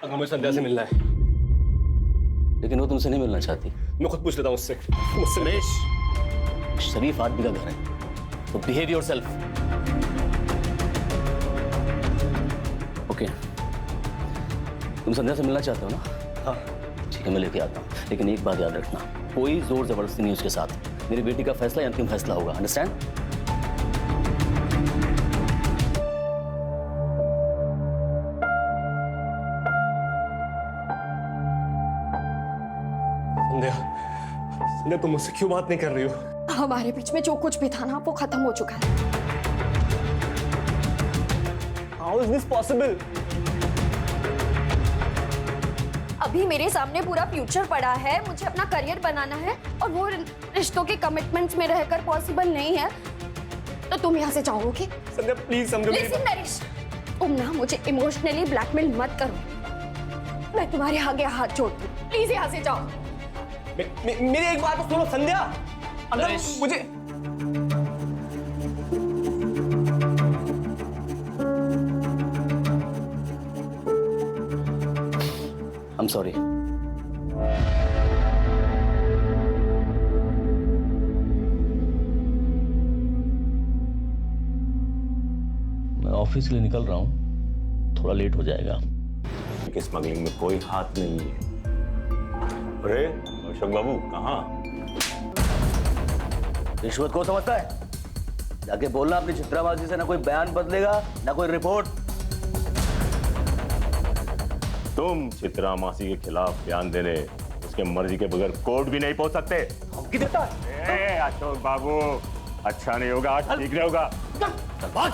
हमें संध्या से मिलना है, लेकिन वो तुमसे नहीं मिलना चाहती। मैं खुद पूछ लेता हूँ उससे। मुझसे नरेश, शरीफ आदमी का घर है, तो बिहेव योरसेल्फ। ओके, तुम संध्या से मिलना चाहते हो ना? हाँ। ठीक है, मैं लेके आता हूँ, लेकिन एक बात याद रखना, कोई जोर जबरदस्ती नहीं उसके साथ। मेरी बेटी का फैसला अंतिम फैसला होगा, अंडरस्टैंड? संध्या, संध्या तुम मुझसे क्यों बात नहीं कर रही हो? हमारे बीच में जो कुछ भी था ना वो खत्म हो चुका है। How is this possible? अभी मेरे सामने पूरा फ्यूचर पड़ा है, मुझे अपना करियर बनाना है और वो रिश्तों के कमिटमेंट्स में रहकर पॉसिबल नहीं है, तो तुम यहाँ से जाओगे? संध्या प्लीज समझो मेरी लिसन नरेश, तुम ना मुझे इमोशनली ब्लैकमेल मत करो। मैं तुम्हारे आगे हाथ जोड़ती हूँ, प्लीज यहाँ से जाओ। मेरी एक बात तो सुनो संध्या, अगर मुझे I'm sorry. मैं ऑफिस के लिए निकल रहा हूँ, थोड़ा लेट हो जाएगा। कि स्मगलिंग में कोई हाथ नहीं है। अरे अशोक बाबू कहाँ? रिश्वत को समझता है? जाके बोलना अपनी चित्राबाजी से ना कोई बयान बदलेगा ना कोई रिपोर्ट। तुम चित्रा मासी के खिलाफ बयान देने उसके मर्जी के बगैर कोर्ट भी नहीं पहुंच सकते। धमकी देता है? अशोक बाबू, अच्छा नहीं होगा, आज ठीक नहीं होगा। चल भाग।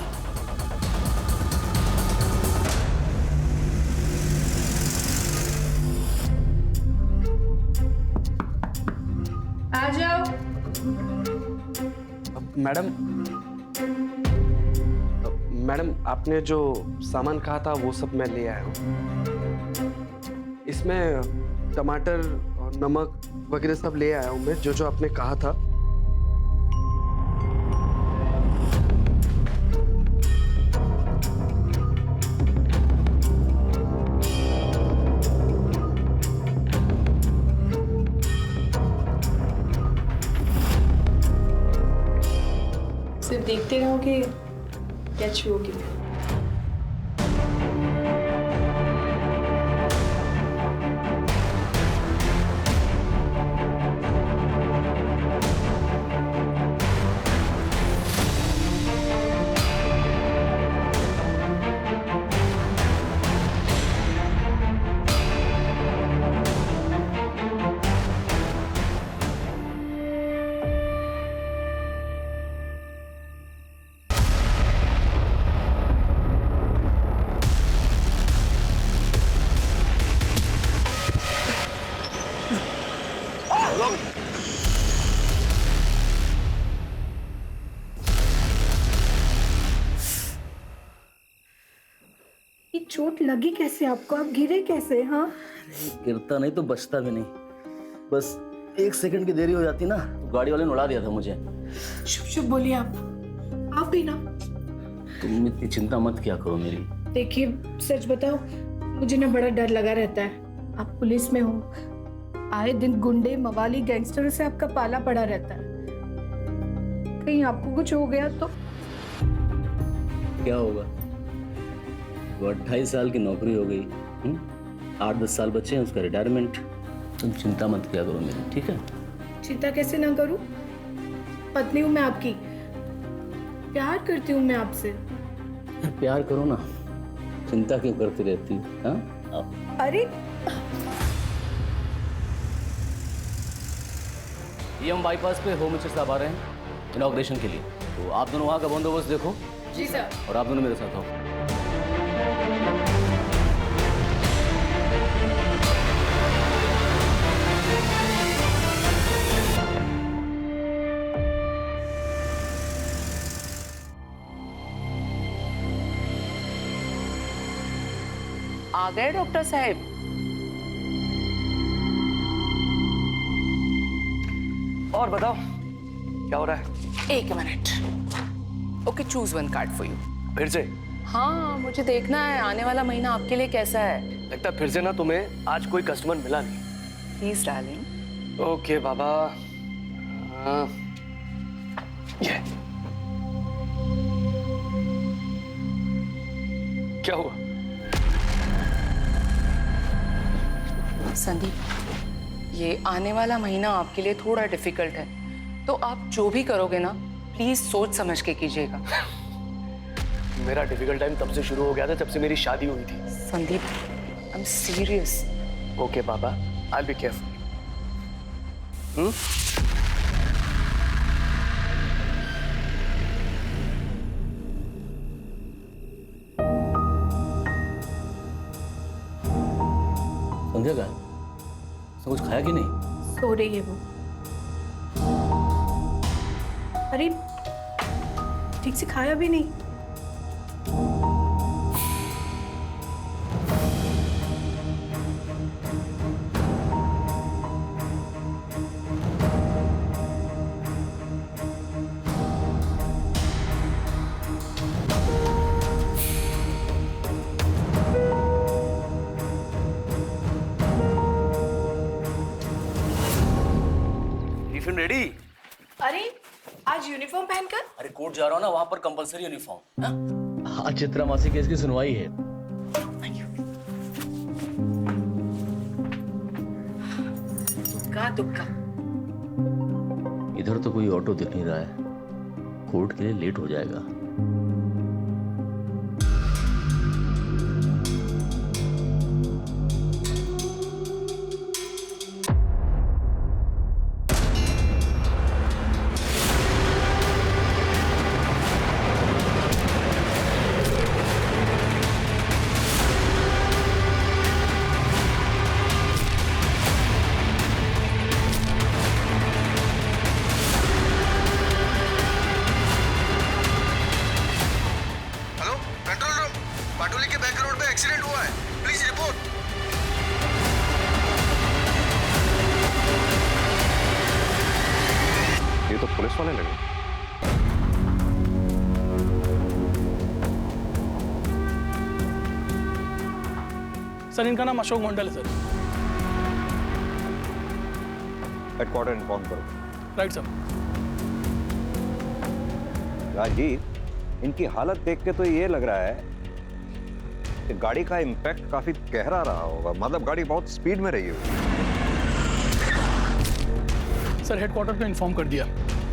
आ जाओ। मैडम, आपने जो सामान कहा था वो सब मैं ले आया हूँ। इसमें टमाटर और नमक वगैरह सब ले आया हूँ मैं, जो जो आपने कहा था। सिर्फ देखते रहोगे क्या छुओगे? ये चोट लगी कैसे आपको? आप गिरे कैसे? हाँ, गिरता नहीं तो बचता भी नहीं, बस एक सेकंड की देरी हो जाती ना तो गाड़ी वाले ने उड़ा दिया था मुझे। शुभ शुभ बोलिए आप भी ना। तुम इतनी चिंता मत किया करो मेरी। देखिए सच बताओ, मुझे ना बड़ा डर लगा रहता है। आप पुलिस में हो, आए दिन गुंडे मवाली गैंगस्टरों से आपका पाला पड़ा रहता है, कहीं आपको कुछ हो गया तो? क्या होगा? वो 28 साल की नौकरी हो गई, 8-10 साल बचे हैं उसका रिटायरमेंट। तुम चिंता मत किया करो मेरी, ठीक है? चिंता कैसे ना करूं? पत्नी हूं मैं आपकी, प्यार करती हूँ मैं आपसे। प्यार करो ना, चिंता क्यों करती रहती? हाँ, अरे हम बाईपास पे होम मिनिस्टर साहब आ रहे हैं इनॉग्रेशन के लिए, तो आप दोनों वहाँ का बंदोबस्त देखो। जी सर। और आप दोनों मेरे साथ आओ। आ गए डॉक्टर साहब? और बताओ क्या हो रहा है? एक minute. Okay, choose one card for you. फिर से? हाँ, मुझे देखना है आने वाला महीना आपके लिए कैसा है। लगता है फिर से ना तुम्हें आज कोई कस्टमर मिला नहीं। Please darling. ओके बाबा। ये क्या हुआ? संदीप, ये आने वाला महीना आपके लिए थोड़ा डिफिकल्ट है, तो आप जो भी करोगे ना प्लीज सोच समझ के कीजिएगा। मेरा डिफिकल्ट टाइम तब से शुरू हो गया था जब से मेरी शादी हुई थी। Sandeep, I am serious. Okay बाबा, I will be careful. Sandhya का उसने कुछ खाया कि नहीं? सो रही है वो। अरे ठीक से खाया भी नहीं। Tiffin ready? अरे आज यूनिफॉर्म पहनकर? अरे कोर्ट जा रहा हूँ ना, वहां पर कंपलसरी यूनिफॉर्म। हाँ, चित्रा मासी केस की सुनवाई है। दुक्का दुक्का। इधर तो कोई ऑटो दिख नहीं रहा है, कोर्ट के लिए लेट हो जाएगा। हेलो, कंट्रोल रूम, पाटोली के बैक रोड पे एक्सीडेंट हुआ है, प्लीज रिपोर्ट। ये तो पुलिस वाले लगे। सर इनका नाम अशोक मंडल है सर। हेडक्वार्टर इन्फॉर्म करो। Right sir. राजीव, इनकी हालत देख के तो ये लग रहा है कि गाड़ी का इम्पैक्ट काफी गहरा रहा होगा, मतलब गाड़ी बहुत स्पीड में रही होगी। सर हेडक्वार्टर को इन्फॉर्म कर दिया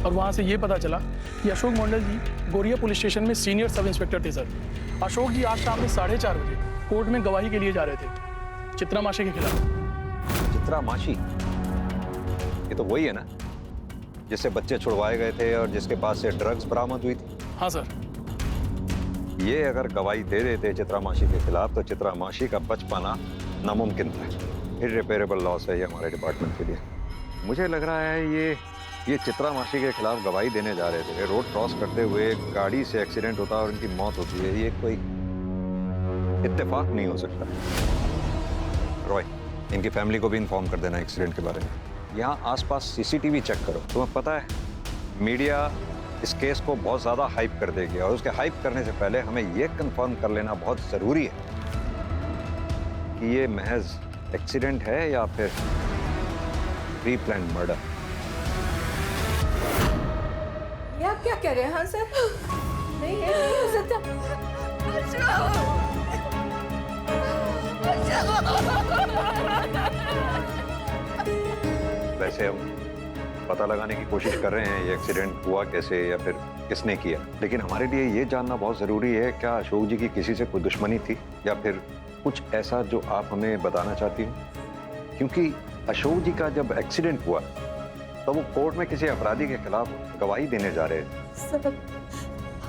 और वहाँ से ये पता चला कि अशोक मंडल जी गोरिया पुलिस स्टेशन में सीनियर सब इंस्पेक्टर थे सर। अशोक जी आज शाम में 4:30 बजे कोर्ट में गवाही के लिए जा रहे थे चित्रा मासी के खिलाफ। चित्रा मासी, ये तो वही है ना जिससे बच्चे छुड़वाए गए थे और जिसके पास से ड्रग्स बरामद हुई थी? हाँ सर। ये अगर गवाही दे देते चित्रा मासी के खिलाफ तो चित्रा मासी का बच पाना नामुमकिन था। इररिपेरेबल लॉस है ये हमारे डिपार्टमेंट के लिए। मुझे लग रहा है ये चित्रा मासी के खिलाफ गवाही देने जा रहे थे। रोड क्रॉस करते हुए गाड़ी से एक्सीडेंट होता और उनकी मौत होती है, ये कोई इत्तेफाक नहीं हो सकता। रॉय, इनकी फैमिली को भी इन्फॉर्म कर देना एक्सीडेंट के बारे में। यहाँ आसपास सीसीटीवी चेक करो। तुम्हें पता है मीडिया इस केस को बहुत ज़्यादा हाइप कर देगी और उसके हाइप करने से पहले हमें यह कंफर्म कर लेना बहुत ज़रूरी है कि ये महज एक्सीडेंट है या फिर प्री प्लान मर्डर। ये आप क्या कह रहे हैं? हाँ सर, नहीं ये नहीं हो सकता। वैसे हम पता लगाने की कोशिश कर रहे हैं ये एक्सीडेंट हुआ कैसे या फिर किसने किया, लेकिन हमारे लिए ये जानना बहुत ज़रूरी है क्या अशोक जी की किसी से कोई दुश्मनी थी या फिर कुछ ऐसा जो आप हमें बताना चाहती हो। क्योंकि अशोक जी का जब एक्सीडेंट हुआ तो वो कोर्ट में किसी अपराधी के खिलाफ गवाही देने जा रहे थे। सर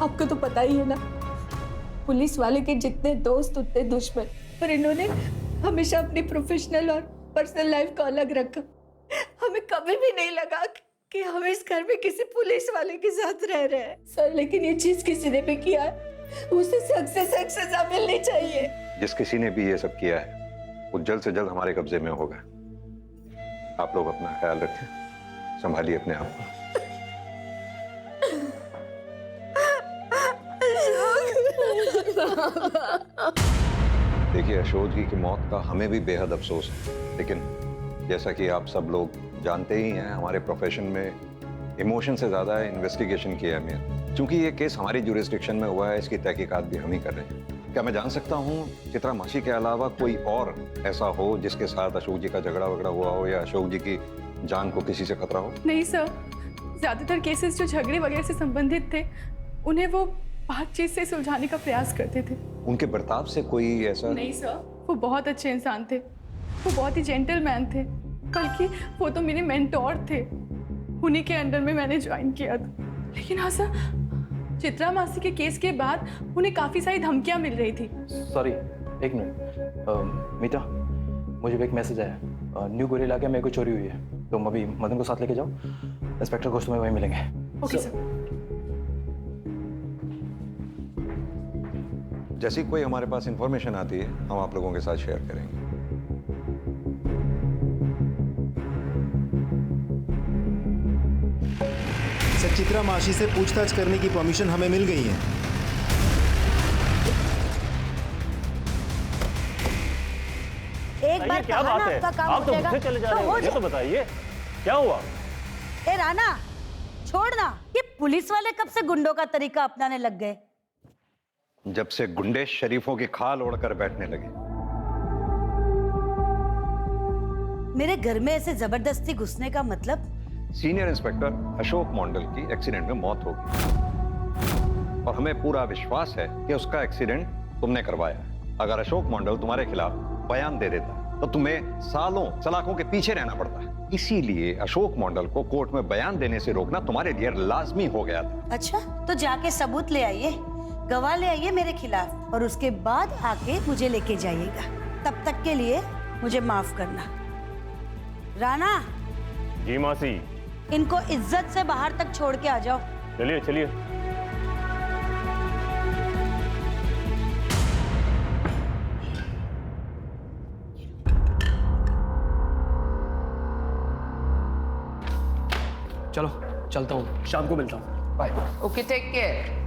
आपको तो पता ही है ना, पुलिस वाले के जितने दोस्त उतने दुश्मन, पर इन्होंने हमेशा अपनी प्रोफेशनल और पर्सनल लाइफ को अलग रखा। हमें कभी भी नहीं लगा कि हम इस घर में किसी पुलिस वाले के साथ रह रहे हैं सर, लेकिन ये चीज किसी ने भी किया है उसे सख्त से सख्त सजा मिलनी चाहिए। जिस किसी ने भी ये सब किया है वो जल्द से जल्द हमारे कब्जे में होगा। आप लोग अपना ख्याल रखें, संभालिए अपने आप को। देखिए, अशोक जी की मौत का हमें भी बेहद अफसोस है, लेकिन जैसा कि आप सब लोग जानते ही हैं, हमारे प्रोफेशन में इमोशन से ज़्यादा इन्वेस्टिगेशन की अहमियत। चूंकि ये केस हमारी जुरिस्डिक्शन में हुआ है, इसकी तहकीकात भी हम ही कर रहे हैं। क्या मैं जान सकता हूँ चित्रा मासी के अलावा कोई और ऐसा हो जिसके साथ अशोक जी का झगड़ा वगड़ा हुआ हो या अशोक जी की जान को किसी से खतरा हो? नहीं सर, ज्यादातर केसेस जो झगड़े वगैरह से संबंधित थे उन्हें वो बातचीत से सुलझाने का प्रयास करते थे। उनके बर्ताव से कोई ऐसा? नहीं सर, वो बहुत अच्छे इंसान थे, वो बहुत ही जेंटलमैन थे, बल्कि वो तो मेरे मेंटोर थे। उन्हीं के अंडर में मैंने ज्वाइन किया था। लेकिन हाँ सर, चित्रा मासी के केस के बाद उन्हें काफी सारी धमकियां मिल रही थी। सॉरी, एक मिनट। मीता, मुझे भी एक मैसेज आया। न्यू गोरी इलाके में कोई चोरी हुई है, तुम अभी मदन को साथ लेके जाओ। इंस्पेक्टर घोष तुम्हें वहीं मिलेंगे। Okay sir. जैसी कोई हमारे पास इंफॉर्मेशन आती है हम आप लोगों के साथ शेयर करेंगे। सर, चित्रा मासी से पूछताछ करने की परमिशन हमें मिल गई है। एक बार क्या बात है? आप तो मुझसे चले जा रहे हो, ये तो बताइए क्या हुआ? ए राना, छोड़ना। ये पुलिस वाले कब से गुंडों का तरीका अपनाने लग गए? जब से गुंडे शरीफों की खाल ओढ़कर बैठने लगे। मेरे घर में ऐसे जबरदस्ती घुसने का मतलब? सीनियर इंस्पेक्टर अशोक मंडल की एक्सीडेंट में मौत हो गई और हमें पूरा विश्वास है कि उसका एक्सीडेंट तुमने करवाया। अगर अशोक मंडल तुम्हारे खिलाफ बयान दे देता तो तुम्हें सालों सलाखों के पीछे रहना पड़ता। इसीलिए अशोक मंडल को कोर्ट में बयान देने से रोकना तुम्हारे लिए लाजमी हो गया था। अच्छा, तो जाके सबूत ले आइए, गवाह ले आइए मेरे खिलाफ, और उसके बाद आके मुझे लेके जाइएगा। तब तक के लिए मुझे माफ करना। राना जी मासी। इनको इज्जत से बाहर तक छोड़ के आ जाओ। चलिए चलिए। चलो चलता हूँ, शाम को मिलता हूँ। Bye. Okay, take care.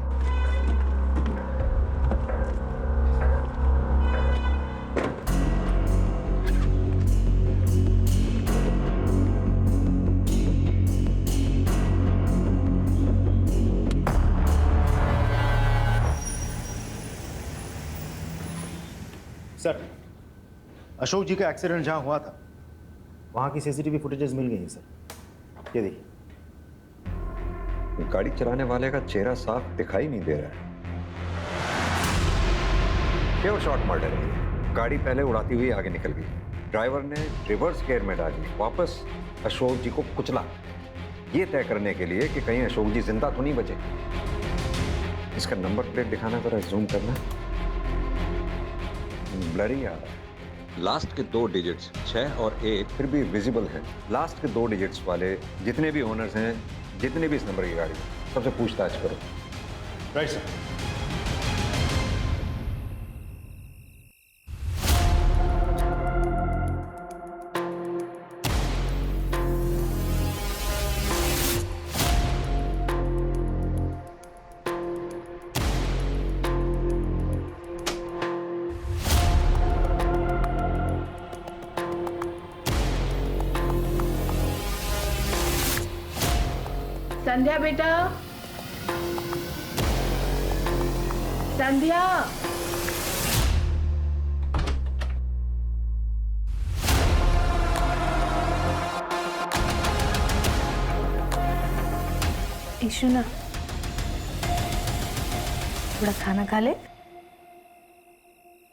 Sir, Ashok ji का एक्सीडेंट जहां हुआ था वहां की सीसीटीवी फुटेजेस मिल गई हैं सर। ये देखिए। गाड़ी चलाने वाले का चेहरा साफ दिखाई नहीं दे रहा है। प्योर शॉट मर्डर है। गाड़ी पहले उड़ाती हुई आगे निकल गई। ड्राइवर ने रिवर्स गियर में डाली, वापस अशोक जी को कुचला, ये तय करने के लिए कि कहीं अशोक जी जिंदा तो नहीं बचे। इसका नंबर प्लेट दिखाना, जरा जूम करना। ब्लरी आ रहा है। लास्ट के 2 डिजिट्स 6 और 1 फिर भी विजिबल हैं। लास्ट के 2 डिजिट्स वाले जितने भी ओनर्स हैं, जितने भी इस नंबर की गाड़ी, सबसे पूछताछ करो। Right sir. संध्या बेटा, संध्या। ईशु ना, थोड़ा खाना खा ले।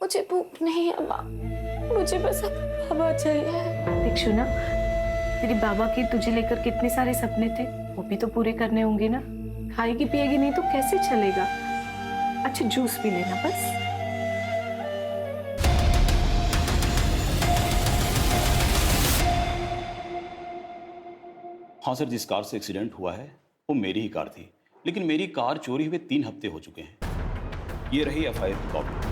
मुझे भूख नहीं है माँ, मुझे बस हवा चाहिए। ईशु ना, तेरी बाबा की तुझे लेकर कितने सारे सपने थे, वो भी तो पूरे करने होंगे ना। खाएगी पिएगी नहीं तो कैसे चलेगा? अच्छा जूस पी लेना बस। हाँ सर, जिस कार से एक्सीडेंट हुआ है वो मेरी ही कार थी, लेकिन मेरी कार चोरी हुए 3 हफ्ते हो चुके हैं। ये रही एफआईआर की कॉपी।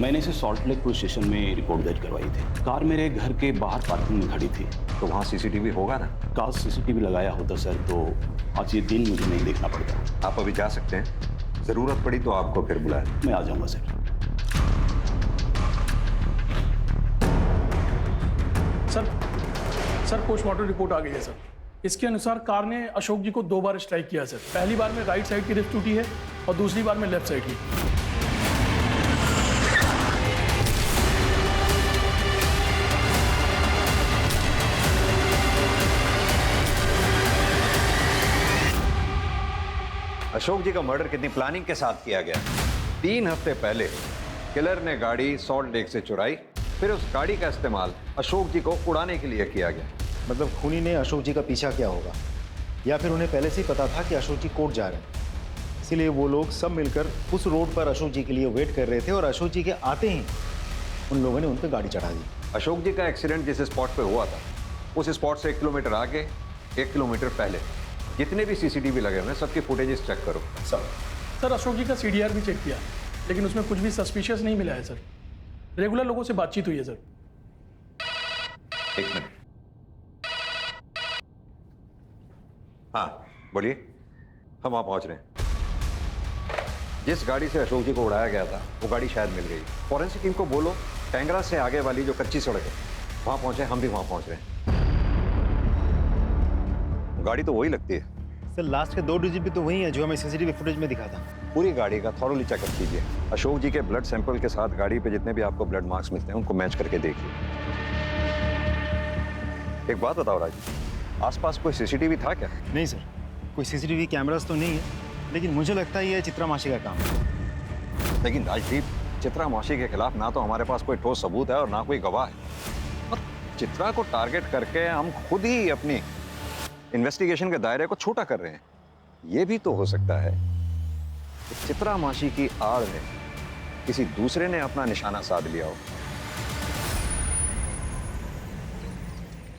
मैंने इसे सॉल्ट लेक पुलिस स्टेशन में रिपोर्ट दर्ज करवाई थी। कार मेरे घर के बाहर पार्किंग में खड़ी थी। तो वहाँ सीसीटीवी होगा ना? काश सीसीटीवी लगाया होता सर तो आज ये दिन मुझे नहीं देखना पड़ता। आप अभी जा सकते हैं, जरूरत पड़ी तो आपको फिर बुलाएं। मैं आ जाऊंगा सर। सर पोस्टमार्टम रिपोर्ट आ गई है सर। इसके अनुसार कार ने अशोक जी को 2 बार स्ट्राइक किया सर। पहली बार में राइट साइड की रिस्ट टूटी है और दूसरी बार में लेफ्ट साइड की। अशोक जी का मर्डर कितनी प्लानिंग के साथ किया गया। 3 हफ्ते पहले किलर ने गाड़ी सॉल्ट लेक से चुराई, फिर उस गाड़ी का इस्तेमाल अशोक जी को उड़ाने के लिए किया गया। मतलब खूनी ने अशोक जी का पीछा किया होगा, या फिर उन्हें पहले से ही पता था कि अशोक जी कोर्ट जा रहे हैं, इसीलिए वो लोग सब मिलकर उस रोड पर अशोक जी के लिए वेट कर रहे थे और अशोक जी के आते ही उन लोगों ने उन पर गाड़ी चढ़ा दी। अशोक जी का एक्सीडेंट जिस स्पॉट पे हुआ था उस स्पॉट से 1 किलोमीटर आगे, 1 किलोमीटर पहले जितने भी सीसीटीवी लगे हुए हैं सबकी फुटेजेस चेक करो। सर अशोक जी का CDR भी चेक किया, लेकिन उसमें कुछ भी सस्पिशियस नहीं मिला है सर। रेगुलर लोगों से बातचीत हुई है सर। 1 मिनट। हाँ बोलिए, हम वहाँ पहुँच रहे हैं। जिस गाड़ी से अशोक जी को उड़ाया गया था वो गाड़ी शायद मिल गई। फॉरेंसिक टीम को बोलो टेंगरा से आगे वाली जो कच्ची सड़क है वहाँ पहुँचे, हम भी वहाँ पहुँच रहे हैं। गाड़ी तो वही लगती है सर। लास्ट के 2 डिजिट भी तो वही है जो हमें सीसीटीवी फुटेज में दिखा था। पूरी गाड़ी का थॉरोली चेकअप कीजिए। अशोक जी के ब्लड सैंपल के साथ गाड़ी पे जितने भी आपको ब्लड मार्क्स मिलते हैं उनको मैच करके देखिए। एक बात बताओ राजू, आसपास कोई सीसीटीवी था क्या? नहीं सर, कोई सीसीटीवी कैमरास तो नहीं है, लेकिन मुझे लगता है ये चित्रा मासी का काम है। लेकिन राजदीप, चित्रा मासी के खिलाफ ना तो हमारे पास कोई ठोस सबूत है और ना कोई गवाह है, और चित्रा को टारगेट करके हम खुद ही अपनी इन्वेस्टिगेशन के दायरे को छोटा कर रहे हैं। यह भी तो हो सकता है कि चित्रा मासी की आड़ में किसी दूसरे ने अपना निशाना साध लिया हो।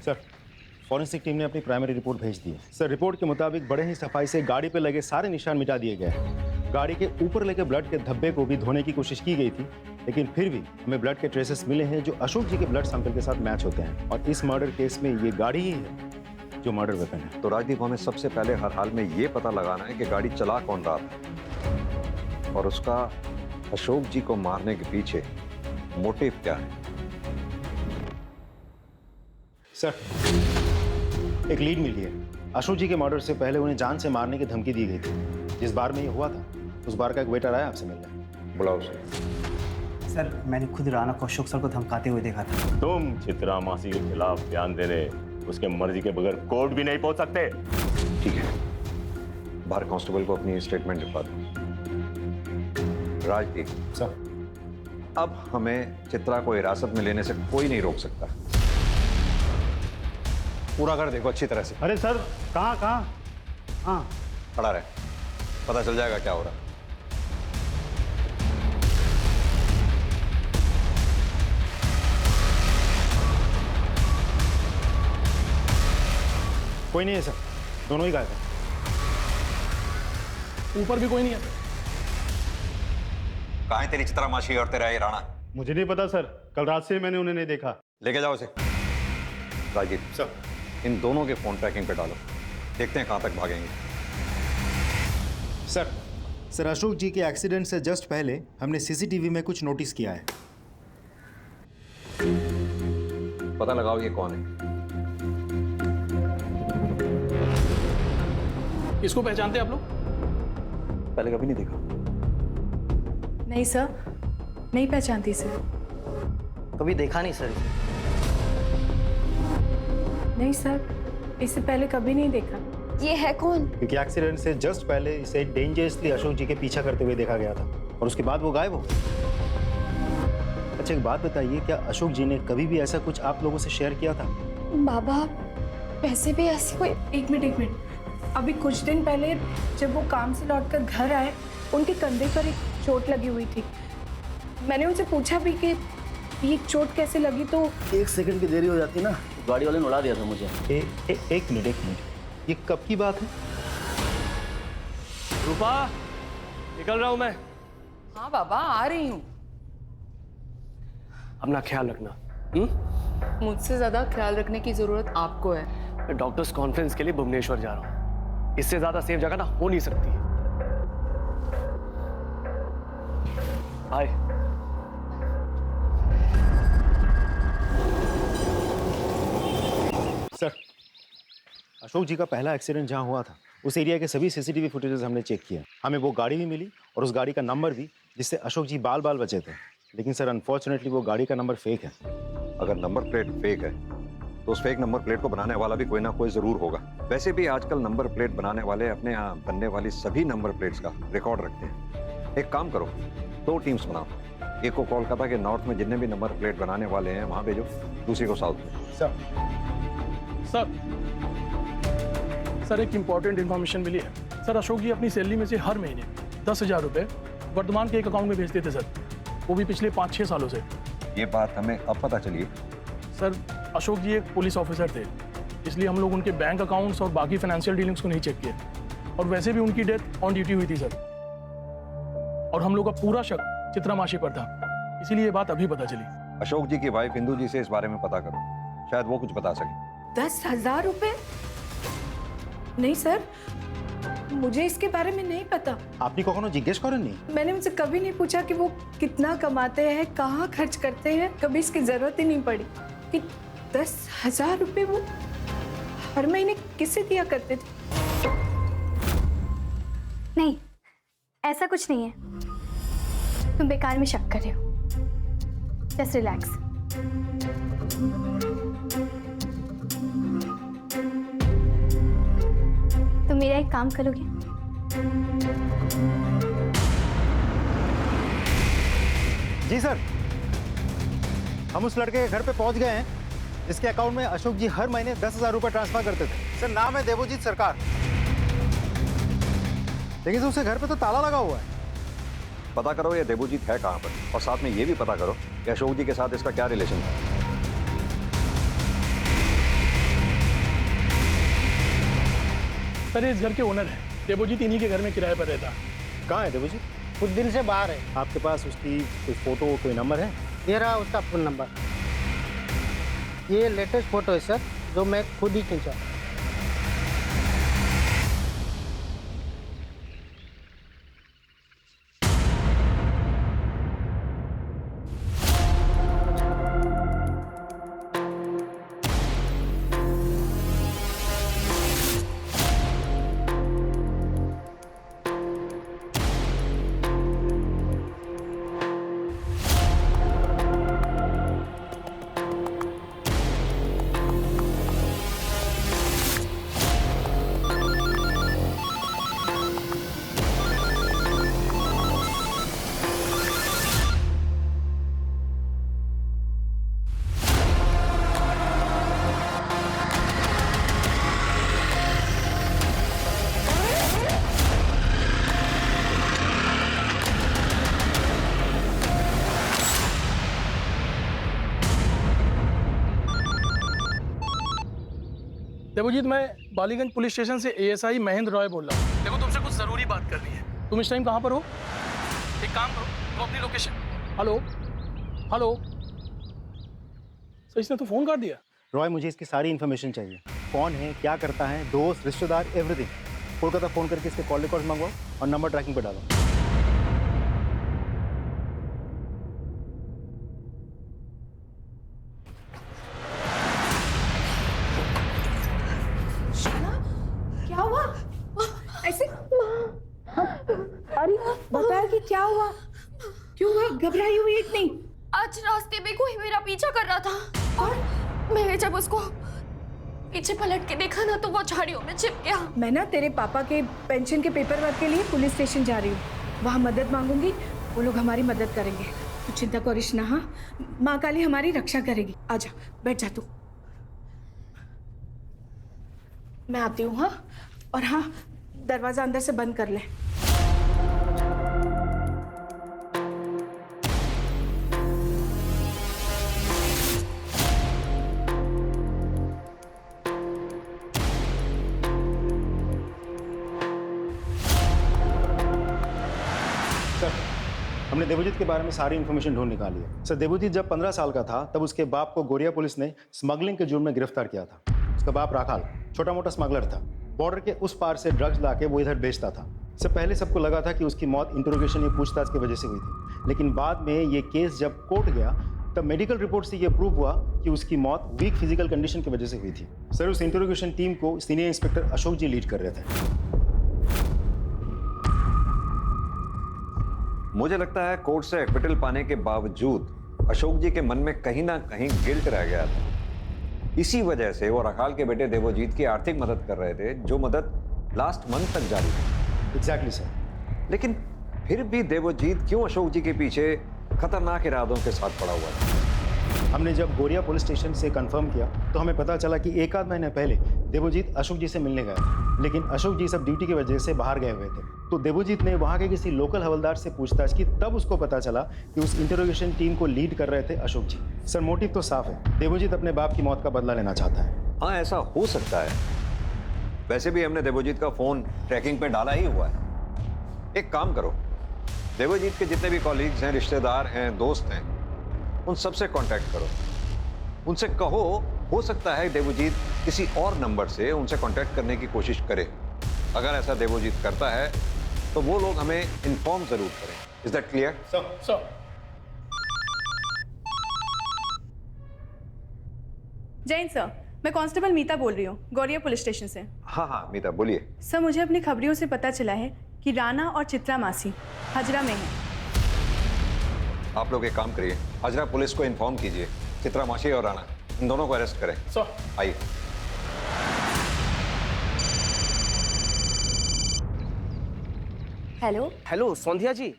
सर फॉरेंसिक टीम ने अपनी प्राइमरी रिपोर्ट भेज दी है। सर रिपोर्ट के मुताबिक बड़े ही सफाई से गाड़ी पर लगे सारे निशान मिटा दिए गए हैं। गाड़ी के ऊपर लगे ब्लड के धब्बे को भी धोने की कोशिश की गई थी, लेकिन फिर भी हमें ब्लड के ट्रेसेस मिले हैं जो अशोक जी के ब्लड सैंपल के साथ मैच होते हैं, और इस मर्डर केस में ये गाड़ी ही है जो मर्डर वेपन है। तो राजदीप, हमें सबसे पहले हर हाल में ये पता लगाना है कि गाड़ी चला कौन रहा था और उसका अशोक जी को मारने के पीछे मोटिव क्या है। सर एक लीड मिली है। अशोक जी के मर्डर से पहले उन्हें जान से मारने की धमकी दी गई थी। जिस बार में ये हुआ था उस बार का एक वेटर आया आपसे मिलने। बुलाओ उसे। सर मैंने खुद राणा को अशोक सर को धमकाते हुए देखा था। तुम चित्रा मासी के खिलाफ बयान देने उसके मर्जी के बगैर कोर्ट भी नहीं पहुंच सकते। ठीक है, बाहर कांस्टेबल को अपनी स्टेटमेंट लिखवा दो। राजदीप सर, अब हमें चित्रा को हिरासत में लेने से कोई नहीं रोक सकता। पूरा घर देखो अच्छी तरह से। अरे सर कहाँ? हाँ खड़ा रहे, पता चल जाएगा क्या हो रहा है। कोई नहीं है सर, दोनों ही गायब हैं। ऊपर भी कोई नहीं है। कहाँ है तेरी चित्रा मासी और तेरा ये राणा? मुझे नहीं पता सर, कल रात से मैंने उन्हें नहीं देखा। लेके जाओ उसे। राजीव सर, इन दोनों के फोन ट्रैकिंग पे डालो, देखते हैं कहाँ तक भागेंगे। सर अशोक जी के एक्सीडेंट से जस्ट पहले हमने सीसीटीवी में कुछ नोटिस किया है। पता लगाओ ये कौन है। इसको पहचानते हैं आप लोग? पहले कभी नहीं देखा। नहीं सर, नहीं पहचानती सर। कभी देखा नहीं सर। नहीं सर, इससे पहले कभी नहीं देखा। ये है कौन? क्योंकि एक्सीडेंट से जस्ट पहले इसे डेंजरसली अशोक जी के पीछा करते हुए देखा गया था और उसके बाद वो गायब हो। अच्छा एक बात बताइए, क्या अशोक जी ने कभी भी ऐसा कुछ आप लोगों से शेयर किया था? बाबा वैसे भी ऐसी कोई। एक मिनट, अभी कुछ दिन पहले जब वो काम से लौटकर घर आए, उनके कंधे पर एक चोट लगी हुई थी। मैंने उनसे पूछा भी कि ये चोट कैसे लगी, तो 1 सेकंड की देरी हो जाती ना, गाड़ी वाले ने उड़ा दिया था मुझे। एक मिनट, ये कब की बात है? रूपा, निकल रहा हूं मैं। हाँ बाबा, आ रही हूँ। अपना ख्याल रखना। मुझसे ज्यादा ख्याल रखने की जरूरत आपको है। मैं डॉक्टर्स कॉन्फ्रेंस के लिए भुवनेश्वर जा रहा हूँ। इससे ज्यादा सेफ जगह ना हो नहीं सकती। बाय। अशोक जी का पहला एक्सीडेंट जहाँ हुआ था उस एरिया के सभी सीसीटीवी फुटेजेस हमने चेक किया। हमें वो गाड़ी भी मिली और उस गाड़ी का नंबर भी, जिससे अशोक जी बाल बाल बचे थे। लेकिन सर अनफॉर्चुनेटली वो गाड़ी का नंबर फेक है। अगर नंबर प्लेट फेक है तो उस फेक नंबर प्लेट को बनाने वाला भी कोई ना कोई जरूर होगा। वैसे भी आजकल नंबर प्लेट बनाने वाले अपने यहाँ बनने वाली सभी नंबर प्लेट्स का रिकॉर्ड रखते हैं। एक काम करो, 2 टीम्स बनाओ, एक को कोलकाता के नॉर्थ में जितने भी नंबर प्लेट बनाने वाले हैं वहां भेजो, दूसरी को साउथ में। सर एक इम्पॉर्टेंट इन्फॉर्मेशन मिली है। सर अशोक जी अपनी सैलरी में से हर महीने 10,000 रुपये वर्धमान के एक अकाउंट में भेजते थे सर, वो भी पिछले 5-6 सालों से। ये बात हमें अब पता चली। सर अशोक जी एक पुलिस ऑफिसर थे, इसलिए हम लोग उनके बैंक अकाउंट्स और बाकी फाइनेंशियल डीलिंग्स को नहीं चेक किए। और वैसे भी उनकी डेथ ऑन ड्यूटी हुई थी सर, और हम लोग का पूरा शक चित्रा मासी पर था, इसीलिए ये बात अभी पता चली। अशोक जी की वाइफ इंदू जी से इस बारे में पता करो, शायद वो कुछ बता सके। 10,000 रुपए? नहीं सर, मुझे इसके बारे में नहीं पता। आपने कखनो जिज्ञेस करें नहीं? मैंने उनसे कभी नहीं पूछा कि वो कितना कमाते हैं, कहाँ खर्च करते हैं, कभी इसकी जरूरत ही नहीं पड़ी कि 10,000 रुपए वो हर महीने किससे दिया करते थे। नहीं, ऐसा कुछ नहीं है, तुम बेकार में शक कर रहे हो। Just relax. तुम मेरा एक काम करोगे? जी सर, हम उस लड़के के घर पे पहुंच गए हैं जिसके अकाउंट में अशोक जी हर महीने 10,000 रुपये ट्रांसफर करते थे। सर नाम है देवोजीत सरकार, लेकिन उसके घर पे तो ताला लगा हुआ है। पता करो ये देवोजीत है कहाँ पर, और साथ में ये भी पता करो कि अशोक जी के साथ इसका क्या रिलेशन था। सर इस घर के ओनर है, देवोजीत इन्हीं के घर में किराए पर रहता। कहाँ है देवोजीत? कुछ दिन से बाहर है। आपके पास उसकी कोई फोटो, कोई नंबर है? ये रहा उसका फोन नंबर। ये लेटेस्ट फोटो है सर, जो मैं खुद ही खींचा। देवोजीत, मैं बालीगंज पुलिस स्टेशन से ASI महेंद्र रॉय बोल रहा हूँ। देखो तुमसे कुछ जरूरी बात करनी है। तुम इस टाइम कहाँ पर हो? एक काम करो, तुम अपनी लोकेशन। हेलो हेलो सर, इसने तो फोन काट दिया। रॉय, मुझे इसकी सारी इन्फॉर्मेशन चाहिए। कौन है, क्या करता है, दोस्त, रिश्तेदार, एवरीथिंग। कोलकाता फ़ोन करके इसके कॉल रिकॉर्ड मंगवाओ और नंबर ट्रैकिंग पर डालो। क्या हुआ? ऐसे अरे बता कि क्या हुआ? क्यों हुआ? घबराई हुई इतनी? आज रास्ते में कोई मेरा पीछा कर रहा था और मैंने जब उसको पीछे पलट के देखा ना, तो वो झाड़ियों में छिप गया। मैं ना तेरे पापा के पेंशन के पेपर वर्क के लिए पुलिस स्टेशन जा रही हूँ, वहाँ मदद मांगूंगी, वो लोग हमारी मदद करेंगे। तू चिंता करिश ना। हाँ, माँ काली हमारी रक्षा करेगी। आजा, बैठ जा तू। मैं आती हूँ। हाँ, और हाँ, दरवाजा अंदर से बंद कर ले। हमने देवजीत के बारे में सारी इन्फॉर्मेशन ढूंढ निकाली है। सर, देवजीत जब 15 साल का था तब उसके बाप को गोरिया पुलिस ने स्मगलिंग के जुर्म में गिरफ्तार किया था। उसका बाप राखाल छोटा मोटा स्मगलर था। बॉर्डर के उस पार से ड्रग्स लाके वो इधर बेचता था। इससे पहले सबको लगा था कि उसकी मौत इंटरोगेशन या पूछताछ की वजह से हुई थी, लेकिन बाद में ये केस जब कोर्ट गया तब मेडिकल रिपोर्ट से यह प्रूव हुआ कि उसकी मौत वीक फिजिकल कंडीशन की वजह से हुई थी। सर, उस इंटरोगेशन टीम को सीनियर इंस्पेक्टर अशोक जी लीड कर रहे थे। मुझे लगता है कोर्ट से एक्विटल पाने के बावजूद अशोक जी के मन में कहीं ना कहीं गिल्ट रह गया था। इसी वजह से वो रखाल के बेटे देवोजीत की आर्थिक मदद कर रहे थे, जो मदद लास्ट मंथ तक जारी थी। Exactly sir. लेकिन फिर भी देवोजीत क्यों अशोक जी के पीछे खतरनाक इरादों के साथ पड़ा हुआ था? हमने जब गोरिया पुलिस स्टेशन से कंफर्म किया तो हमें पता चला कि एक आध महीने पहले देवोजीत अशोक जी से मिलने गए थे, लेकिन अशोक जी सब ड्यूटी की वजह से बाहर गए हुए थे। तो देवोजीत ने वहाँ के किसी लोकल हवलदार से पूछताछ की, तब उसको पता चला कि उस इंटरोगेशन टीम को लीड कर रहे थे अशोक जी। सर, मोटिव तो साफ है, देवोजीत अपने बाप की मौत का बदला लेना चाहता है। हाँ, ऐसा हो सकता है। वैसे भी हमने देवोजीत का फोन ट्रैकिंग पे डाला ही हुआ है। एक काम करो, देवोजीत के जितने भी कॉलीग्स हैं, रिश्तेदार हैं, दोस्त हैं, उन सबसे कांटेक्ट करो। उनसे कहो, हो सकता है देवोजीत किसी और नंबर से उनसे कांटेक्ट करने की कोशिश करे। अगर ऐसा देवोजीत करता है तो वो लोग हमें इन्फॉर्म जरूर करें। Is that clear? Sir. Jain sir, मैं कांस्टेबल मीता बोल रही हूँ, गौरिया पुलिस स्टेशन से। हाँ, मीता बोलिए। सर, मुझे अपनी खबरियों से पता चला है कि राणा और चित्रा मासी हजरा में हैं। आप लोग एक काम करिए, हजरा पुलिस को इन्फॉर्म कीजिए, चित्रा मासी और राणा, इन दोनों को अरेस्ट करें। सर। आइए। हेलो हेलो सौंध्या जी,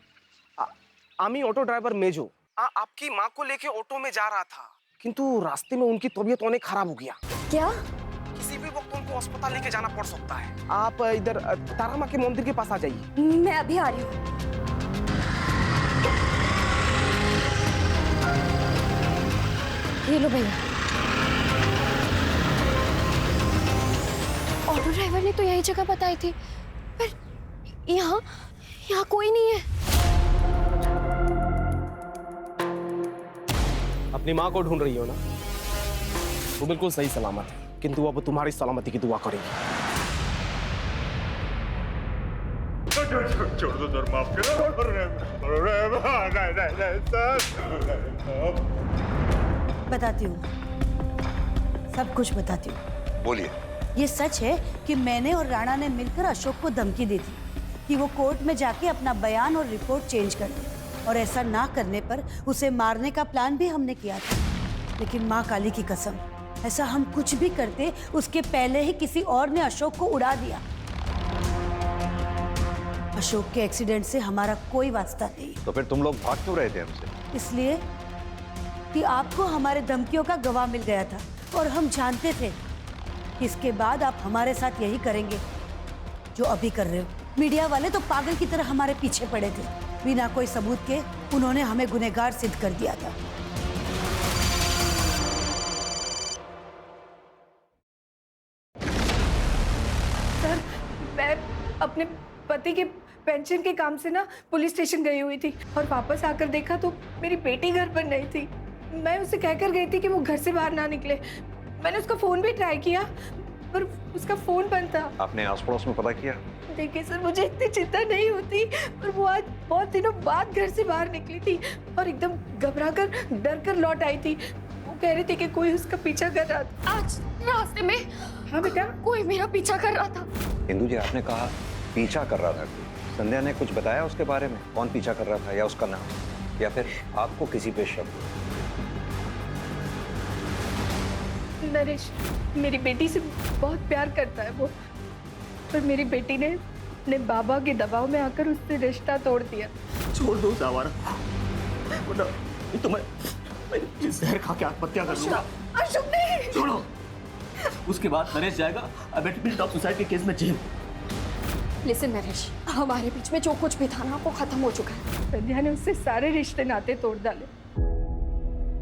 आमी ऑटो ड्राइवर मेजो आपकी माँ को लेके ऑटो में जा रहा था, किंतु रास्ते में उनकी तबीयत अनेक खराब हो गया। क्या? किसी भी वक्त उनको अस्पताल लेके जाना पड़ सकता है। आप इधर तारा माँ के मंदिर के पास आ जाइए। मैं अभी आ रही हूँ। ये लो भैया। ऑटो ड्राइवर ने तो यही जगह बताई थी, पर यहाँ कोई नहीं है। अपनी माँ को ढूंढ रही हो ना? वो बिल्कुल सही सलामत है, किंतु अब तुम्हारी सलामती की दुआ करेगी। छोड़ दो सर, माफ करो। बताती हूँ, सब कुछ बताती हूँ। बोलिए। ये सच है कि मैंने और राणा ने मिलकर अशोक को धमकी दी थी कि वो कोर्ट में जाके अपना बयान और रिपोर्ट चेंज कर दे, और ऐसा ना करने पर उसे मारने का प्लान भी हमने किया था। लेकिन माँ काली की कसम, ऐसा हम कुछ भी करते उसके पहले ही किसी और ने अशोक को उड़ा दिया। अशोक के एक्सीडेंट से हमारा कोई वास्ता नहीं। तो फिर तुम लोग भाग क्यों रहे थे हमसे? इसलिए कि आपको हमारे धमकियों का गवाह मिल गया था, और हम जानते थे कि इसके बाद आप हमारे साथ यही करेंगे जो अभी कर रहे हो। मीडिया वाले तो पागल की तरह हमारे पीछे पड़े थे, बिना कोई सबूत के उन्होंने हमें गुनहगार सिद्ध कर दिया था। सर, मैं अपने पति के पेंशन के काम से ना पुलिस स्टेशन गई हुई थी, और वापस आकर देखा तो मेरी बेटी घर पर नहीं थी। मैं उसे कहकर गई थी कि वो घर से बाहर ना निकले। मैंने उसका फोन भी ट्राई किया, पर उसका फोन बंद था। आपने आस पड़ोस में पता किया? देखिए सर, मुझे इतनी चिंता नहीं होती, पर वो आज बहुत दिनों बाद घर से बाहर निकली थी और एकदम घबराकर डर कर लौट आई थी। वो कह रही थी कि कोई उसका पीछा कर रहा था। आज रास्ते में? हाँ बेटा, कोई मेरा पीछा कर रहा था। इंदु जी, आपने कहा पीछा कर रहा था, संध्या ने कुछ बताया उसके बारे में? कौन पीछा कर रहा था, या उसका नाम, या फिर आपको किसी पे शक? नरेश मेरी बेटी से बहुत प्यार करता है वो, पर मेरी बेटी ने अपने बाबा के दबाव में आकर उससे रिश्ता तोड़ दिया। छोड़ दो सावारा, तो मैं जहर खा के आत्महत्या कर लूंगा। अशोक नहीं, छोड़ो। उसके बाद नरेश जाएगा अबेटमेंट ऑफ सुसाइड के केस में जेल। लिसन नरेश, हमारे बीच में जो कुछ भी था ना वो खत्म हो चुका है। संध्या ने उससे सारे रिश्ते नाते तोड़ डाले,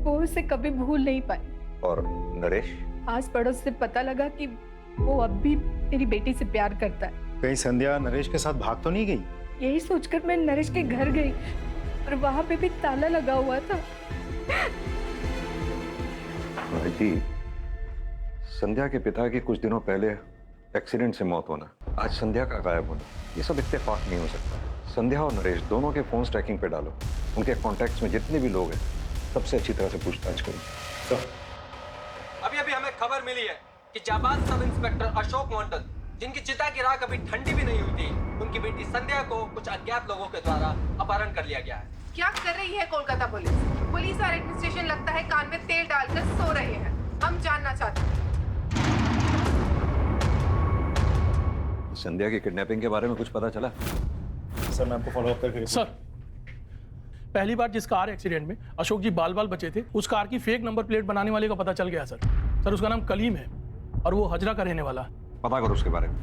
वो उसे कभी भूल नहीं पाई। और नरेश? आस पड़ोस से पता लगा कि वो अब भी मेरी बेटी से प्यार करता है। कहीं संध्या नरेश के साथ भाग तो नहीं गई? यही सोचकर मैं नरेश के घर गई, पर वहां पे भी ताला लगा हुआ था। जी, संध्या के पिता की कुछ दिनों पहले एक्सीडेंट से मौत होना, आज संध्या का गायब होना, ये सब इत्तेफाक नहीं हो सकता। संध्या और नरेश दोनों के फोन ट्रैकिंग पे डालो, उनके कॉन्टैक्ट्स में जितने भी लोग हैं सबसे अच्छी तरह से पूछताछ करूँ। सर अभी अभी हमें खबर मिली है कि जाबाज सब इंस्पेक्टर अशोक मंडल, जिनकी चिता की राख अभी ठंडी भी नहीं हुई थी, उनकी बेटी संध्या को कुछ अज्ञात लोगों के द्वारा अपहरण कर लिया गया है। क्या कर रही है कोलकाता पुलिस? पुलिस और एडमिनिस्ट्रेशन लगता है कान में तेल डालकर सो रहे हैं। हम जानना चाहते हैं। संध्या की किडनैपिंग के बारे में कुछ पता चला? सर मैं आपको फॉलो अप करके सर पहली बार जिस कार एक्सीडेंट में अशोक जी बाल बाल बचे थे, उस कार की फेक नंबर प्लेट बनाने वाले का पता चल गया सर। सर उसका नाम कलीम है और वो हजरा का रहने वाला। पता करो उसके बारे में।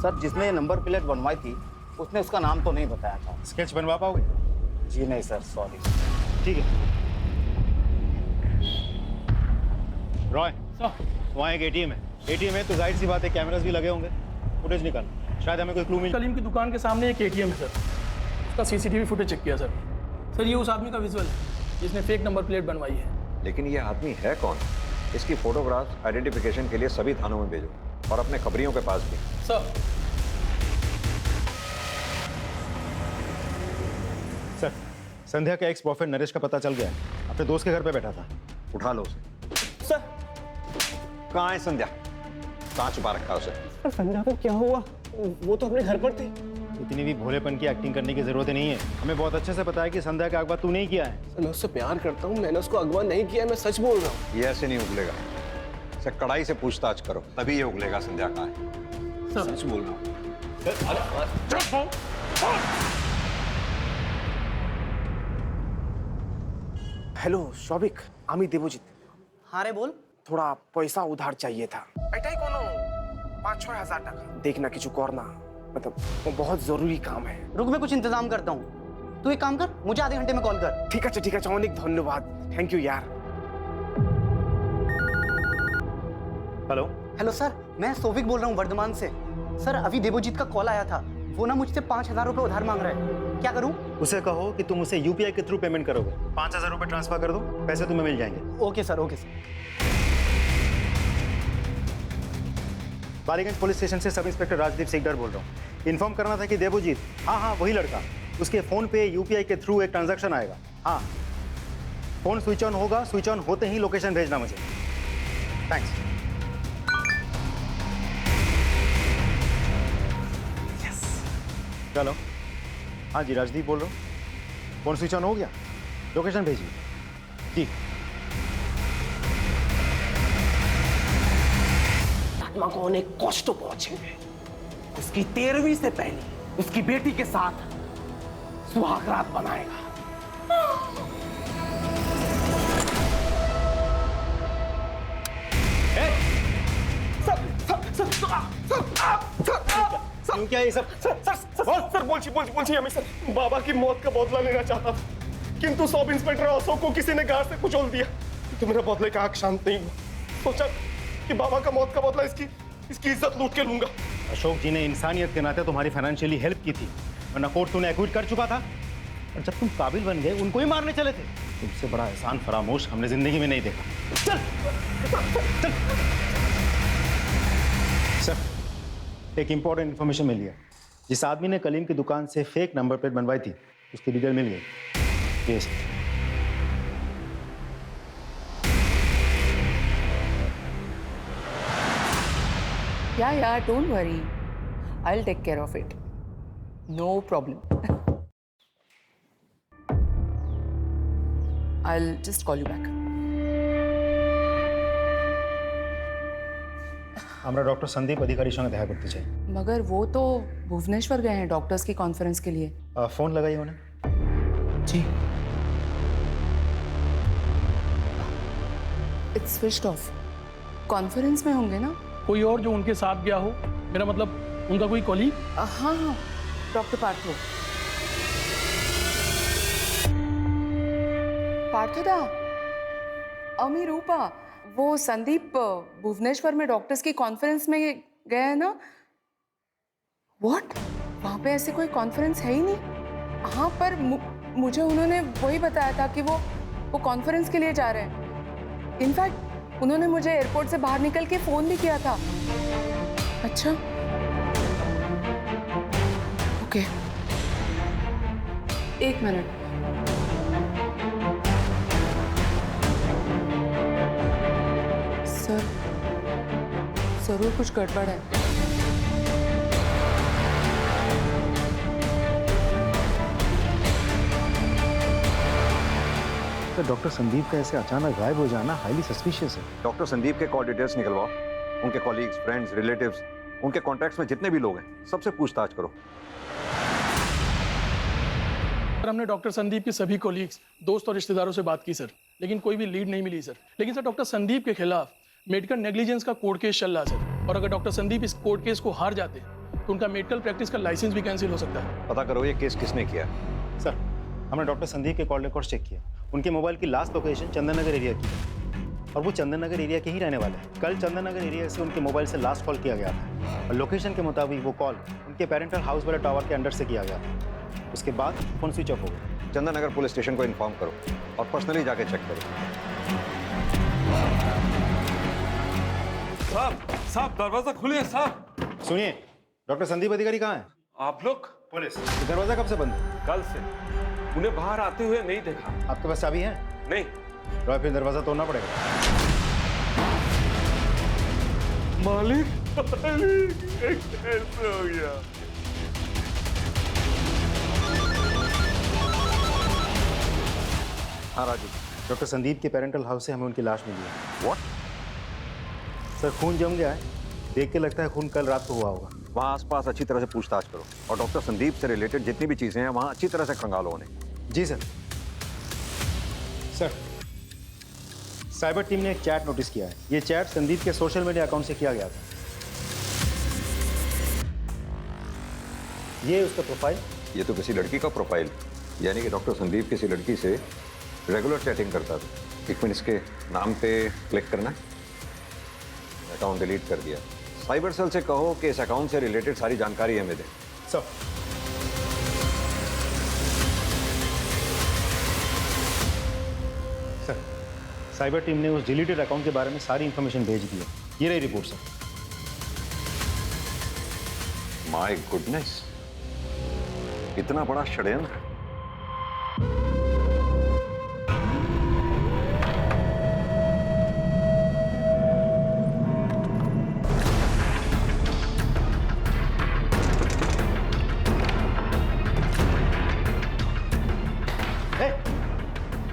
सर जिसने ये नंबर प्लेट बनवाई थी उसने उसका नाम तो नहीं बताया था। स्केच बनवा पाओगे? जी नहीं सर, सॉरी। ठीक है रॉय, वहाँ एक एटीएम है। एटीएम है तो जाहिर सी बात है कैमरास भी लगे होंगे, फुटेज निकालना, शायद हमें कोई क्लू मिल। कलीम की दुकान के सामने एक एटीएम है सर, उसका सीसीटीवी फुटेज चेक किया सर। सर ये उस आदमी का विजुअल है जिसने फेक नंबर प्लेट बनवाई है। लेकिन ये आदमी है कौन? इसकी फोटोग्राफ आइडेंटिफिकेशन के लिए सभी थानों में भेजो और अपने खबरियों के पास भी। सर सर संध्या का एक्स बॉयफ्रेंड नरेश का पता चल गया है, अपने दोस्त के घर पे बैठा था। उठा लो उसे। सर कहाँ है संध्या? कहाँ छुपा रखा उसे? सर संध्या को क्या हुआ? वो तो अपने घर पर थी। इतनी भी भोलेपन की एक्टिंग करने की जरूरत नहीं है। हमें बहुत अच्छे से पता है कि संध्या का अगवा तू नहीं किया है। मैं उससे प्यार करता हूँ, मैंने उसको अगवा नहीं किया, मैं सच बोल रहा हूँ। ये ऐसे नहीं उगलेगा, इसे कड़ाई से पूछताछ करो तभी ये उगलेगा संध्या कहाँ है। सच बोल रहा हूँ। हेलो शौविक, आमी देवजित। हाँ रे बोल। थोड़ा पैसा उधार चाहिए था। एटाई कोनो 5-6 हजार टाका देखना किछु करना, मतलब वो बहुत जरूरी काम है। रुक मैं कुछ इंतजाम करता हूँ, तू एक काम कर, मुझे आधे घंटे में कॉल कर। ठीक है अनेक धन्यवाद, थैंक यू यार। हेलो हेलो सर, मैं सोविक बोल रहा हूँ वर्धमान से। सर अभी देवजीत का कॉल आया था, वो ना मुझसे 5,000 रुपए उधार मांग रहा है। क्या करूँ? उसे कहो कि तुम उसे यूपीआई के थ्रू पेमेंट करोगे। 5,000 रुपए ट्रांसफर कर दो, पैसे तुम्हें मिल जाएंगे। Okay sir, okay sir. Ballygunge police station से सब इंस्पेक्टर राजदीप सिकदर बोल रहा हूँ। इन्फॉर्म करना था कि देवजीत, हाँ वही लड़का, उसके फोन पे यूपीआई के थ्रू एक ट्रांजैक्शन आएगा। हाँ फोन स्विच ऑन होगा, स्विच ऑन होते ही लोकेशन भेजना मुझे। थैंक्स। चलो। हाँ जी राजदीप बोल रहा हूँ। फोन स्विच ऑन हो गया, लोकेशन भेजिए। जी आत्मा को अनेक कष्ट पहुंचेंगे। उसकी 13वीं से पहले उसकी बेटी के साथ सुहाग रात बनाएगा। क्या ये सब? सर बोलची हमें सर बाबा की मौत का बदला लेना चाहता था, किंतु सब इंस्पेक्टर अशोक को किसी ने गाड़ से कुचल दिया। तो मेरा बदले का हक शांत नहीं हुआ। सोचा कि बाबा का मौत का बदला इसकी इज्जत लूट के लूंगा। अशोक जी ने इंसानियत के नाते तुम्हारी फाइनेंशियली हेल्प की थी, वरना कोर्ट तूने एक्विट कर चुका था। और जब तुम काबिल बन गए उनको ही मारने चले थे। तुमसे बड़ा एहसान फरामोश हमने जिंदगी में नहीं देखा। चल चल। सर एक इंपॉर्टेंट इन्फॉर्मेशन मिली है। जिस आदमी ने कलीम की दुकान से फेक नंबर प्लेट बनवाई थी उसकी डिटेल मिल गई। Yes Yeah, don't worry. I'll take care of it. No problem. I'll just call you back. আমরা ডক্টর সন্দীপ অধিকারীর সঙ্গে দেখা করতে চাই। मगर वो तो भुवनेश्वर गए हैं डॉक्टर्स की कॉन्फ्रेंस के लिए। फोन लगाइए उन्हें। जी। It's switched off. कॉन्फ्रेंस में होंगे ना? कोई और जो उनके साथ गया हो, मेरा मतलब उनका कोई कॉलीग? हाँ डॉक्टर पार्थो। पार्थोदा, अमी रूपा, वो संदीप भुवनेश्वर में डॉक्टर्स की कॉन्फ्रेंस में गए हैं ना? व्हाट? वहाँ पे ऐसे कोई कॉन्फ्रेंस है ही नहीं। हाँ पर मुझे उन्होंने वही बताया था कि वो कॉन्फ्रेंस के लिए जा रहे हैं। इनफैक्ट उन्होंने मुझे एयरपोर्ट से बाहर निकल के फोन भी किया था। अच्छा ओके एक मिनट। सर, जरूर कुछ गड़बड़ है। तो डॉक्टर संदीप का ऐसे अचानक गायब हो जाना हाईली सस्पिशियस है। डॉक्टर संदीप के कॉल डिटेल्स निकलवाओ, उनके कॉलीग्स, फ्रेंड्स, रिलेटिव्स, उनके कॉन्टैक्ट्स में जितने भी लोग हैं सबसे पूछताछ करो। सर हमने डॉक्टर संदीप के सभी कोलीग्स, दोस्त और रिश्तेदारों से बात की सर, लेकिन कोई भी लीड नहीं मिली सर। लेकिन सर डॉक्टर संदीप के खिलाफ मेडिकल नेग्लिजेंस का कोर्ट केस चल रहा है सर, और अगर डॉक्टर संदीप इस कोर्ट केस को हार जाते तो उनका मेडिकल प्रैक्टिस का लाइसेंस भी कैंसिल हो सकता है। पता करो ये केस किसने किया। सर हमने डॉक्टर संदीप के कॉल रिकॉर्ड चेक किया, उनके मोबाइल की last location Chandan Nagar area की है और वो चंदन नगर एरिया के ही रहने वाले हैं। कल चंदन नगर एरिया से उनके मोबाइल से लास्ट कॉल किया गया था और लोकेशन के मुताबिक वो कॉल उनके पेरेंटल हाउस वाले टावर के अंडर से किया गया था। उसके बाद फोन स्विच ऑफ हो गया। चंदन नगर पुलिस स्टेशन को इन्फॉर्म करो और पर्सनली जाके चेक करो। साहब दरवाजा खुलिए साहब। सुनिए, डॉक्टर संदीप अधिकारी कहाँ है? आप लोग? पुलिस। दरवाजा कब से बंद है? कल से। उन्हें बाहर आते हुए नहीं देखा। आपके पास चाबी है? नहीं। तो फिर दरवाजा तोड़ना पड़ेगा। मालिक कैसे हो गया? हाँ राजू, डॉक्टर संदीप के पेरेंटल हाउस से हमें उनकी लाश मिली है। व्हाट? सर खून जम गया है, देख के लगता है खून कल रात को हुआ होगा। वहाँ आसपास अच्छी तरह से पूछताछ करो और डॉक्टर संदीप से रिलेटेड जितनी भी चीजें हैं वहाँ अच्छी तरह से खंगालो उन्हें। जी सर। सर साइबर टीम ने एक चैट नोटिस किया है। ये चैट संदीप के सोशल मीडिया अकाउंट से किया गया था। ये उसका प्रोफाइल। ये तो किसी लड़की का प्रोफाइल, यानी कि डॉक्टर संदीप किसी लड़की से रेगुलर चैटिंग करता था। एक मिनट, इसके नाम पे क्लिक करना, अकाउंट डिलीट कर दिया। साइबर सेल से कहो कि इस अकाउंट से रिलेटेड सारी जानकारी हमें दें। सर साइबर टीम ने उस डिलीटेड अकाउंट के बारे में सारी इंफॉर्मेशन भेज दी है। ये रही रिपोर्ट सर। माय गुडनेस, इतना बड़ा षड्यंत्र।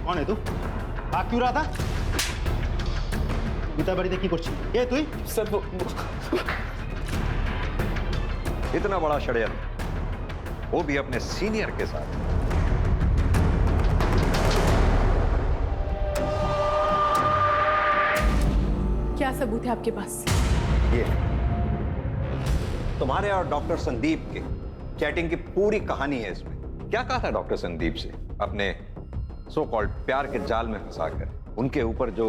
कौन है तू? भाग क्यों रहा था? गीता बड़ी देखी कुछ ये तू ही? सर इतना बड़ा षड्यंत्र, वो भी अपने सीनियर के साथ। क्या सबूत है आपके पास? ये तुम्हारे और डॉक्टर संदीप के चैटिंग की पूरी कहानी है इसमें। क्या कहा था डॉक्टर संदीप से अपने सो कॉल्ड प्यार के जाल में फंसाकर? उनके ऊपर जो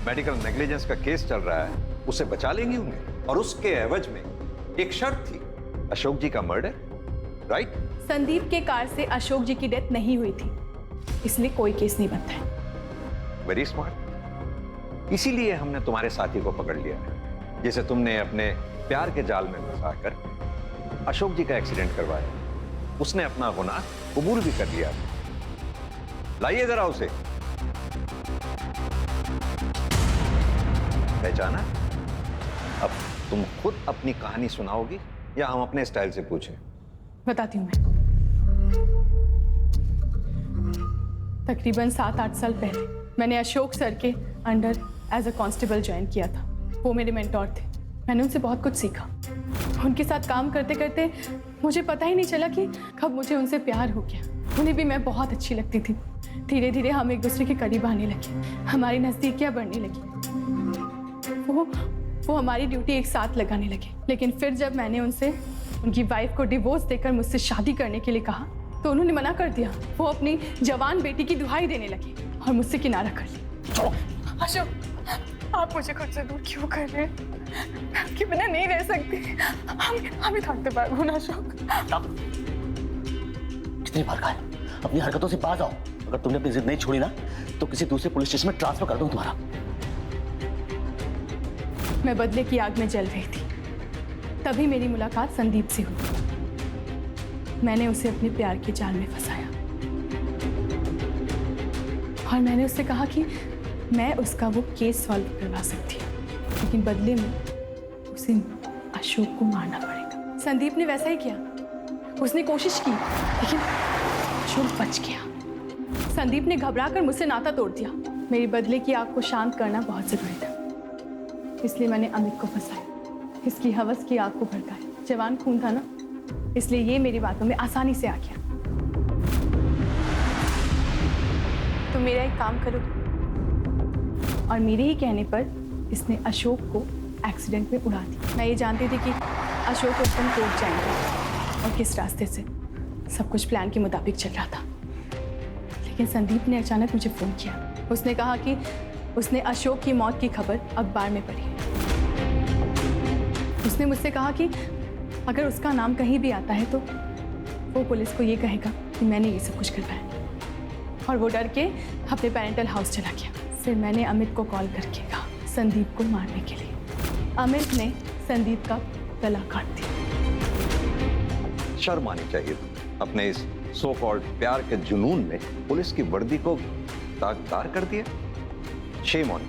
मेडिकल नेग्लिजेंस का केस चल रहा है उसे बचा लेंगे उन्हें, और उसके एवज में एक शर्त थी, अशोक जी का मर्डर, राइट? संदीप के कार से अशोक जी की डेथ नहीं हुई थी, इसलिए कोई केस नहीं बनता है। Very smart. इसीलिए हमने तुम्हारे साथी को पकड़ लिया है, जिसे तुमने अपने प्यार के जाल में फंसाकर अशोक जी का एक्सीडेंट करवाया। उसने अपना गुनाह कबूल भी कर लिया। लाइए जरा उसे। पहचाना? अब तुम खुद अपनी कहानी सुनाओगी या हम अपने स्टाइल से पूछें? बताती हूँ मैं। तकरीबन 7-8 साल पहले मैंने अशोक सर के under as a constable join किया था। वो मेरे मेंटोर थे। मैंने उनसे बहुत कुछ सीखा। उनके साथ काम करते करते मुझे पता ही नहीं चला कि कब मुझे उनसे प्यार हो गया। उन्हें भी मैं बहुत अच्छी लगती थी। धीरे धीरे हम एक दूसरे के करीब आने लगे, हमारी नज़दीकियाँ बढ़ने लगी। वो हमारी ड्यूटी एक साथ लगाने लगे। लेकिन फिर जब मैंने उनसे उनकी वाइफ को डिवोर्स देकर मुझसे शादी करने के लिए कहा तो उन्होंने मना कर दिया। वो अपनी जवान बेटी की दुहाई देने लगे और मुझसे किनारा कर लिया। अशोक, आप मुझे खुद से दूर क्यों कर रहे हैं? मैं आपके बिना नहीं रह सकती। हम थकते पागो ना अशोक। कितनी बार कहा है, अपनी हरकतों से बाज आओ। अगर तुमने अपनी जिद नहीं छोड़ी ना तो किसी दूसरे पुलिस स्टेशन में ट्रांसफर कर दूं तुम्हारा। मैं बदले की आग में जल रही थी, तभी मेरी मुलाकात संदीप से हुई। मैंने उसे अपने प्यार के जाल में फंसाया। और मैंने उससे कहा कि मैं उसका वो केस सॉल्व करवा सकती हूँ, लेकिन बदले में उसे अशोक को मारना पड़ेगा। संदीप ने वैसा ही किया। उसने कोशिश की, लेकिन अशोक बच गया। संदीप ने घबरा कर मुझसे नाता तोड़ दिया। मेरी बदले की आग को शांत करना बहुत जरूरी था, इसलिए मैंने अमित को फंसाया, इसकी हवस की आग को भड़काया। जवान खून था ना, इसलिए ये मेरी बातों में आसानी से आ गया। तो मेरा एक काम करो, और मेरे ही कहने पर इसने अशोक को एक्सीडेंट में उड़ा दिया। मैं ये जानती थी कि अशोक उस दिन कोर्ट जाएंगे और किस रास्ते से। सब कुछ प्लान के मुताबिक चल रहा था, लेकिन संदीप ने अचानक मुझे फ़ोन किया। उसने कहा कि उसने अशोक की मौत की खबर अखबार में पढ़ी है। उसने मुझसे कहा कि अगर उसका नाम कहीं भी आता है तो वो पुलिस को ये कहेगा कि मैंने ये सब कुछ करवाया, और वो डर के अपने पेरेंटल हाउस चला गया। फिर मैंने अमित को कॉल करके कहा संदीप को मारने के लिए। अमित ने संदीप का गला काट दिया। शर्म आनी चाहिए तुम्हें। अपने इस सो कॉल्ड प्यार के जुनून में पुलिस की वर्दी को दागदार कर दिया। Shame on you.